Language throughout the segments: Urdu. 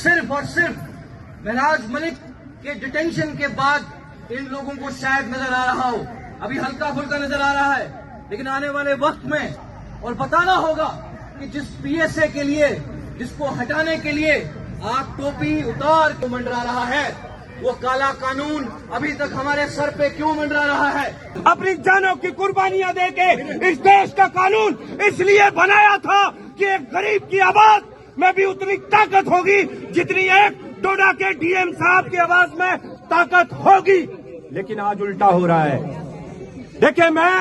صرف مہراج ملک کے ڈیٹینشن کے بعد ان لوگوں کو شاید نظر آ رہا ہو. ابھی ہلکا پھلکا نظر آ رہا ہے، لیکن آنے والے وقت میں اور بتانا ہوگا کہ جس پی ایس اے کے لیے، جس کو ہٹانے کے لیے آپ ٹوپی اتار کو منڈرا رہا ہے، وہ کالا قانون ابھی تک ہمارے سر پہ کیوں منڈرا رہا ہے؟ اپنی جانوں کی قربانیاں دے کے اس دیش کا قانون اس لیے بنایا تھا کہ ایک غریب کی آواز میں بھی اتنی طاقت ہوگی جتنی ایک ڈوڈا کے ڈی ایم صاحب کی آواز میں طاقت ہوگی. لیکن آج الٹا ہو رہا ہے. دیکھیں، میں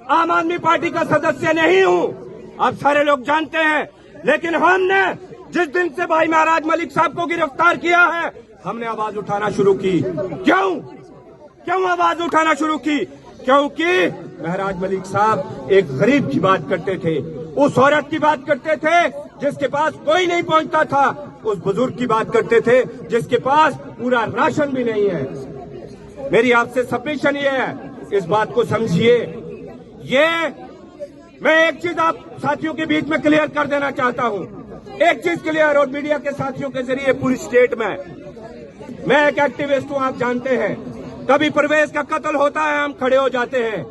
عام آدمی پارٹی کا سدسیہ نہیں ہوں، آپ سارے لوگ جانتے ہیں، لیکن ہم نے جس دن سے بھائی مہراج ملک صاحب کو گرفتار کیا ہے، ہم نے آواز اٹھانا شروع کی. کیوں آواز اٹھانا شروع کی؟ کیونکہ مہراج ملک صاحب ایک غریب کی بات کرتے تھے، اس عورت کی بات کرتے تھے جس کے پاس کوئی نہیں پہنچتا تھا، اس بزرگ کی بات کرتے تھے جس کے پاس پورا راشن بھی نہیں ہے. میری آپ سے سبمیشن یہ ہے، اس بات کو سمجھیے. میں ایک چیز آپ ساتھیوں کے بیچ میں کلیئر کر دینا چاہتا ہوں، ایک چیز کلیئر، اور میڈیا کے ساتھیوں کے ذریعے پوری اسٹیٹ میں ایک ایکٹیوسٹ ہوں، آپ جانتے ہیں. کبھی پرویز کا قتل ہوتا ہے، ہم کھڑے ہو جاتے ہیں.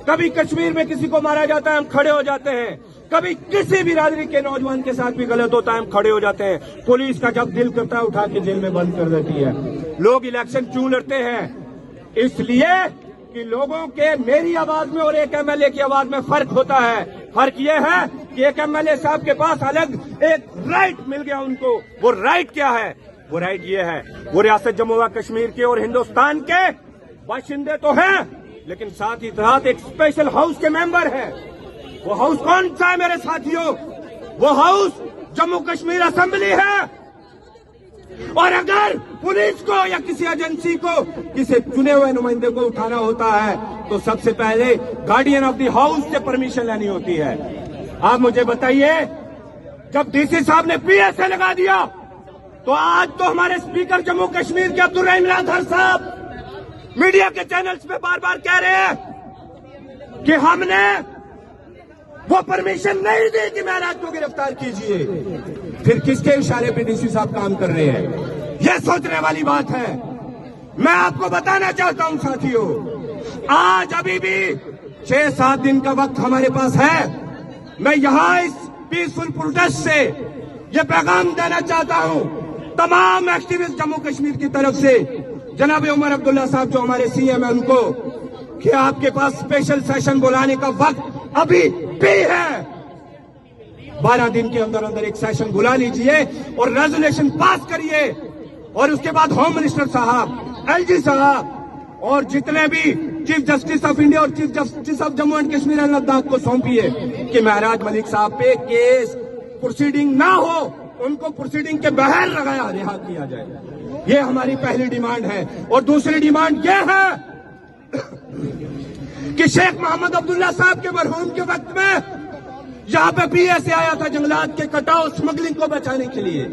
کبھی کشمیر میں کسی کو مارا جاتا ہے، ہم کھڑے ہو جاتے ہیں. کبھی کسی بھی برادری کے نوجوان کے ساتھ بھی غلط ہوتا ہے، ہم کھڑے ہو جاتے ہیں. پولیس کا جب دل کرتا ہے اٹھا کے جیل میں بند کر دیتی ہے. لوگ الیکشن کیوں لڑتے ہیں؟ اس لیے کہ لوگوں کے میری آواز میں اور ایک ایم ایل اے کی آواز میں فرق ہوتا ہے. فرق یہ ہے کہ ایک ایم ایل اے صاحب کے پاس الگ ایک رائٹ مل گیا ان کو. وہ رائٹ کیا ہے؟ وہ رائٹ یہ ہے، وہ ریاست جموں و کشمیر کے اور ہندوستان کے باشندے تو ہیں، لیکن ساتھ ہی ساتھ ایک اسپیشل ہاؤس کے ممبر ہیں. وہ ہاؤس کون سا ہے میرے ساتھیوں؟ وہ ہاؤس جموں کشمیر اسمبلی ہے. اور اگر پولیس کو یا کسی ایجنسی کو کسی چنے ہوئے نمائندے کو اٹھانا ہوتا ہے تو سب سے پہلے گارڈین آف دی ہاؤس سے پرمیشن لینی ہوتی ہے. آپ مجھے بتائیے، جب ڈی سی صاحب نے پی ایس اے لگا دیا تو آج تو ہمارے اسپیکر جموں کشمیر کے عبدالرحیم راٹھر صاحب میڈیا کے چینلز پہ بار بار کہہ رہے ہیں کہ ہم نے وہ پرمیشن نہیں دی کہ مہراج کو گرفتار کیجئے. پھر کس کے اشارے پہ ڈی سی صاحب کام کر رہے ہیں؟ یہ سوچنے والی بات ہے. میں آپ کو بتانا چاہتا ہوں ساتھیوں، آج ابھی بھی 6-7 دن کا وقت ہمارے پاس ہے. میں یہاں اس پیسفل پروٹیسٹ سے یہ پیغام دینا چاہتا ہوں تمام ایکٹیوسٹ جموں کشمیر کی طرف سے، جناب عمر عبداللہ صاحب جو ہمارے سی ایم ہیں ان کو، کہ آپ کے پاس اسپیشل سیشن بلانے کا وقت ابھی بھی ہے. 12 دن کے اندر ایک سیشن بلا لیجئے اور ریزولوشن پاس کریے، اور اس کے بعد ہوم منسٹر صاحب، ایل جی صاحب اور جتنے بھی چیف جسٹس آف انڈیا اور chief justice of Jammu and Kashmir and Ladakh کو سونپیے کہ مہراج ملک صاحب پہ کیس پروسیڈنگ نہ ہو، ان کو پروسیڈنگ کے بغیر لگایا رہا کیا جائے. یہ ہماری پہلی ڈیمانڈ ہے. اور دوسری ڈیمانڈ یہ ہے کہ شیخ محمد عبداللہ صاحب کے مرحوم کے وقت میں یہاں پہ پی ایس اے آیا تھا جنگلات کے کٹاؤ اسمگلنگ کو بچانے کے لیے.